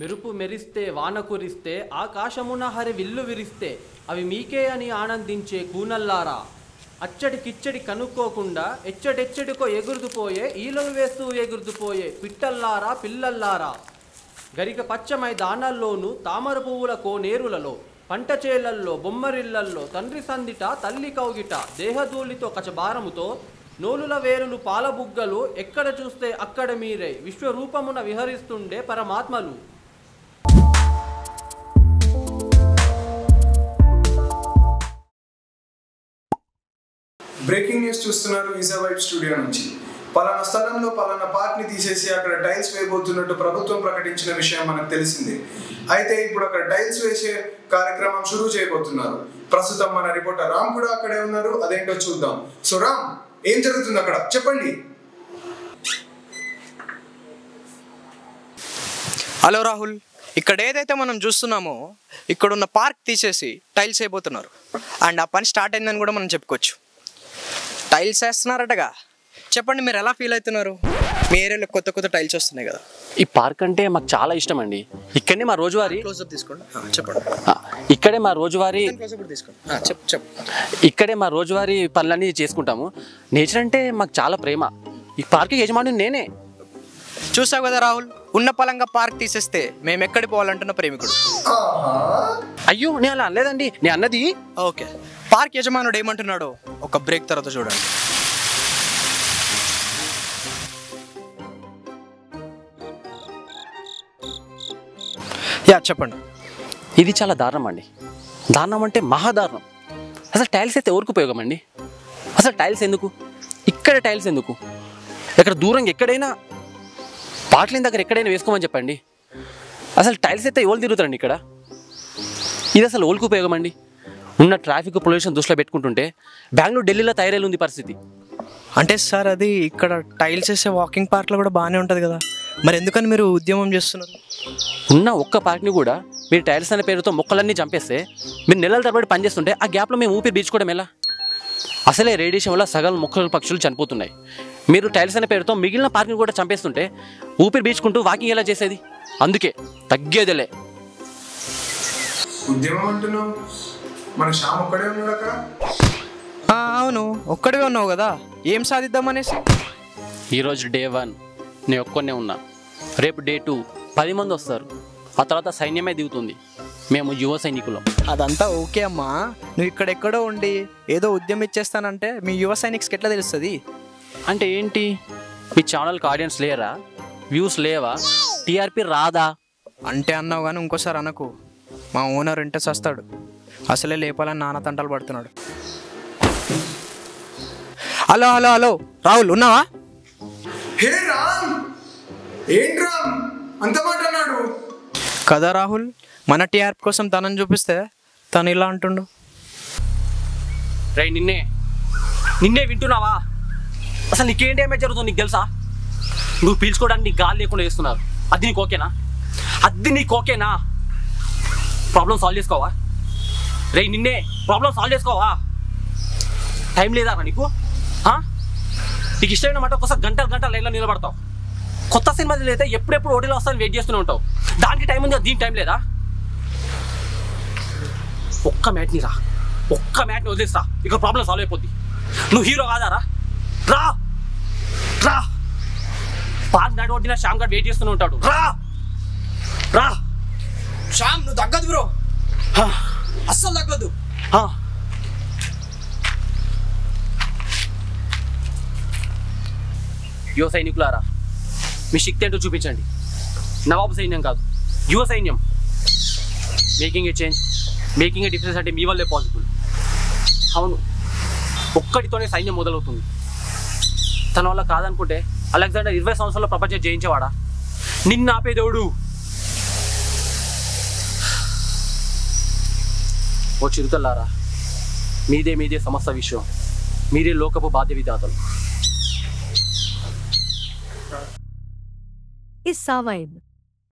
మెరుపు మెరిస్తే వాన కురిస్తే ఆకాశమున హరి విల్లు విరిస్తే అవి మీకే అని ఆనందించే కూనల్లారా, అచ్చడి కిచ్చడి కనుక్కోకుండా ఎచ్చడెచ్చడికో ఎగురుతుపోయే ఈలలు వేస్తూ ఎగురుతుపోయే పిట్టల్లారా పిల్లల్లారా, గరిక పచ్చ మైదానాల్లోనూ తామర పువ్వుల కోనేరులలో పంట చేలల్లో బొమ్మరిళ్లల్లో తండ్రి సందిట తల్లి కౌగిట దేహధూళితో కచబారముతో నోలుల వేరులు పాలబుగ్గలు ఎక్కడ చూస్తే అక్కడ మీరే విశ్వరూపమున విహరిస్తుండే పరమాత్మలు. బ్రేకింగ్ న్యూస్ చూస్తున్నారు విజా వైబ్ స్టూడియో నుంచి. పలానా స్థలంలో పలానా పార్క్ ని తీసేసి అక్కడ టైల్స్ వేయబోతున్నట్టు ప్రభుత్వం ప్రకటించిన విషయం మనకు తెలిసిందే. అయితే ఇప్పుడు అక్కడ టైల్స్ వేసే కార్యక్రమం షురూ చేయబోతున్నారు. ప్రస్తుతం మన రిపోర్టర్ రామ్ కూడా అక్కడే ఉన్నారు. అదేంటో చూద్దాం. సో రామ్, ఏం జరుగుతుంది అక్కడ చెప్పండి. హలో రాహుల్, ఇక్కడ ఏదైతే మనం చూస్తున్నామో ఇక్కడున్న పార్క్ తీసేసి టైల్స్ అయిపోతున్నారు. అండ్ ఆ పని స్టార్ట్ అయిందని కూడా మనం చెప్పుకోవచ్చు. టైల్స్ వేస్తున్నారటగా, చెప్పండి మీరు ఎలా ఫీల్ అవుతున్నారు? మీ ఏరియాలో కొత్త కొత్త టైల్స్ వస్తున్నాయి కదా. ఈ పార్క్ అంటే మాకు చాలా ఇష్టం అండి. ఇక్కడనే మా రోజువారీ క్లోజప్ తీసుకోండి, చెప్పండి. ఇక్కడే మా రోజువారీ చెప్పు. ఇక్కడే మా రోజువారీ పనులన్నీ చేసుకుంటాము. నేచర్ అంటే మాకు చాలా ప్రేమ. ఈ పార్క్ యజమాని నేనే. చూసావు కదా రాహుల్, ఉన్న పలంగా పార్క్ తీసేస్తే మేము ఎక్కడికి పోవాలంటున్న ప్రేమికుడు. అయ్యో నేను అలా అనలేదండి, నేను అన్నది ఓకే. పార్క్ యజమానుడు ఏమంటున్నాడో ఒక బ్రేక్ తర్వాత చూడండి. చెప్పండి. ఇది చాలా దారుణం అండి. దారుణం అంటే మహాదారుణం. అసలు టైల్స్ అయితే ఎవరికి ఉపయోగం అండి? అసలు టైల్స్ ఎందుకు? ఇక్కడ టైల్స్ ఎందుకు? ఇక్కడ దూరంగా ఎక్కడైనా పార్క్లైన్ దగ్గర ఎక్కడైనా వేసుకోమని చెప్పండి. అసలు టైల్స్ అయితే ఎవరు తిరుగుతారండి ఇక్కడ? ఇది అసలు ఎవరికి ఉపయోగం అండి? ఉన్న ట్రాఫిక్ పొల్యూషన్ దృష్టిలో పెట్టుకుంటుంటే బెంగళూరు ఢిల్లీలో తయారైలు ఉంది పరిస్థితి. అంటే సార్ అది ఇక్కడ టైల్స్ వేసే వాకింగ్ పార్క్లో కూడా బాగానే ఉంటుంది కదా, మరి ఎందుకని మీరు ఉద్యమం చేస్తున్నారు? ఉన్న ఒక్క పార్క్ని కూడా మీరు టైల్స్ అనే పేరుతో మొక్కలన్నీ చంపేస్తే మీరు నెలల తరబడి పనిచేస్తుంటే ఆ గ్యాప్లో మేము ఊపిరి పీల్చుకోవడం ఎలా? అసలే రేడియేషన్ వల్ల సగం మొక్కలు పక్షులు చనిపోతున్నాయి. మీరు టైల్స్ అనే పేరుతో మిగిలిన పార్క్ని కూడా చంపేస్తుంటే ఊపిరి పీల్చుకుంటూ వాకింగ్ ఎలా చేసేది? అందుకే తగ్గేదిలే. ఉద్యమం అంటున్నావు, మన శ్యామ్ ఒక్కడే ఉన్నాడు అక్కడ. అవును, ఒక్కడే ఉన్నావు కదా, ఏం సాధిద్దామనేసి. ఈరోజు డే 1 నేను ఒక్కనే ఉన్నా. రేపు డే 2 10 మంది వస్తారు. ఆ తర్వాత సైన్యమే దిగుతుంది. మేము యువ సైనికులం. అదంతా ఓకే అమ్మా, నువ్వు ఇక్కడెక్కడో ఉండి ఏదో ఉద్యమం ఇచ్చేస్తానంటే మీ యువ సైనిక్స్కి ఎట్లా తెలుస్తుంది? అంటే ఏంటి? మీ ఛానల్కి ఆడియన్స్ లేరా? వ్యూస్ లేవా? టీఆర్పీ రాదా? అంటే అన్నావు కానీ ఇంకోసారి అనకు. మా ఓనర్ ఇంటే వస్తాడు. అసలే లేపాలని నాన్న తంటలు పడుతున్నాడు. హలో హలో హలో రాహుల్, ఉన్నావా? హే రామ్, ఏంటి రామ్ అంత మాట అన్నాడు కదా రాహుల్, మన టీఆర్పీ కోసం తనని చూపిస్తే తను ఇలా అంటుండు. రై నిన్నే వింటున్నావా? అసలు నీకేం డ్యామేజ్ జరుగుతుంది నీకు తెలుసా? నువ్వు పీల్చుకోవడానికి నీకు గాలి లేకుండా చేస్తున్నారు. అది నీకు ఓకేనా? ప్రాబ్లం సాల్వ్ చేసుకోవా? నిన్నే ప్రాబ్లం సాల్వ్ చేసుకోవా? టైం లేదా నీకు? నీకు ఇష్టమైన మాట ఒకసారి గంటలు లైన్లో నిలబడతావు. కొత్త సినిమా అయితే ఎప్పుడెప్పుడు ఓటీలో వస్తాను వెయిట్ చేస్తూనే ఉంటావు. దానికి టైం ఉంది, దీనికి టైం లేదా? ఒక్క మ్యాట్ని వదిలేస్తా, ఇక ప్రాబ్లం సాల్వ్ అయిపోద్ది. నువ్వు హీరో కాదారా? రా పార్క్ నాటి కొట్టిన శ్యామ్ గారు వెయిట్ చేస్తూనే ఉంటాడు. రా శ్యామ్, నువ్వు తగ్గదు బ్రో, అస్సలు తగ్గదు. యువ సైనికులారా, మీ శక్తి ఏంటో చూపించండి. నవాబు సైన్యం కాదు, యువ సైన్యం. Making a change, making a difference అంటే మీ వల్లే పాసిబుల్. అవును, ఒక్కటితోనే సైన్యం మొదలవుతుంది. తన వల్ల కాదనుకుంటే అలెగ్జాండర్ 20 సంవత్సరాల్లో ప్రపంచం జయించేవాడా? నిన్ను ఆపేదేవుడు. ఓ చిరుతల్లారా, మీదే సమస్త విషయం. మీరే లోకపు బాధ్య విధాతలు. Issa Vibe.